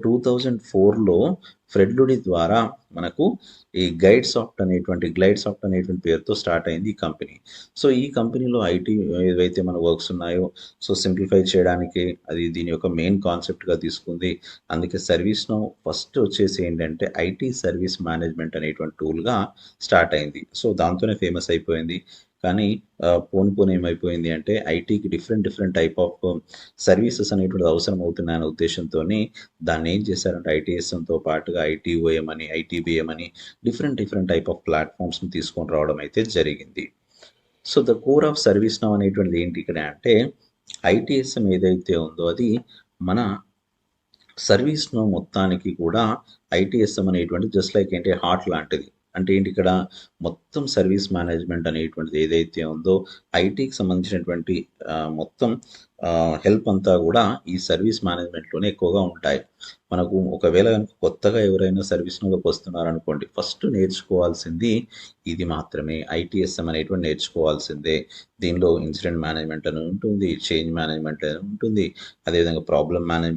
2004లో Fred లుడి ద్వారా మనకు ఈ గ్లైడ్ సాఫ్ట్ అనేటువంటి పేరుతో స్టార్ట్ అయింది ఈ కంపెనీ. సో ఈ కంపెనీలో ఐటీ ఏవైతే మన వర్క్స్ ఉన్నాయో సో సింప్లిఫై చేయడానికి అది దీని యొక్క మెయిన్ కాన్సెప్ట్గా తీసుకుంది. అందుకే సర్వీస్ నౌ ఫస్ట్ వచ్చేసి ఏంటంటే ఐటీ సర్వీస్ మేనేజ్మెంట్ అనేటువంటి టూల్గా స్టార్ట్ అయింది. సో దాంతోనే ఫేమస్ అయిపోయింది. కానీ పోను ఏమైపోయింది అంటే ఐటీకి డిఫరెంట్ టైప్ ఆఫ్ సర్వీసెస్ అనేటువంటిది అవసరం అవుతున్నాయనే ఉద్దేశంతోని దాన్ని ఏం చేశారంటే ఐటీఎస్ఎంతో పాటుగా ఐటీఓఎం అని, ఐటీబీఎం అని డిఫరెంట్ టైప్ ఆఫ్ ప్లాట్ఫామ్స్ని తీసుకొని రావడం అయితే జరిగింది. So the core of service now అనేటువంటిది ఏంటి ఇక్కడ అంటే ఐటీఎస్ఎం ఏదైతే ఉందో అది మన సర్వీస్ నౌ మొత్తానికి కూడా ఐటీఎస్ఎం అనేటువంటి జస్ట్ లైక్ ఏంటి హార్ట్ లాంటిది. అంటే ఏంటి ఇక్కడ మొత్తం సర్వీస్ మేనేజ్మెంట్ అనేటువంటిది ఏదైతే ఉందో ఐటీకి సంబంధించినటువంటి మొత్తం హెల్ప్ అంతా కూడా ఈ సర్వీస్ మేనేజ్మెంట్లోనే ఎక్కువగా ఉంటాయి. మనకు ఒకవేళ కొత్తగా ఎవరైనా సర్వీస్ నౌలోకి వస్తున్నారనుకోండి, ఫస్ట్ నేర్చుకోవాల్సింది ఇది మాత్రమే, ఐటీఎస్ఎం అనేటువంటి నేర్చుకోవాల్సిందే. దీనిలో ఇన్సిడెంట్ మేనేజ్మెంట్ అని ఉంటుంది, చేంజ్ మేనేజ్మెంట్ అని ఉంటుంది, అదేవిధంగా ప్రాబ్లమ్ మేనేజ్మెంట్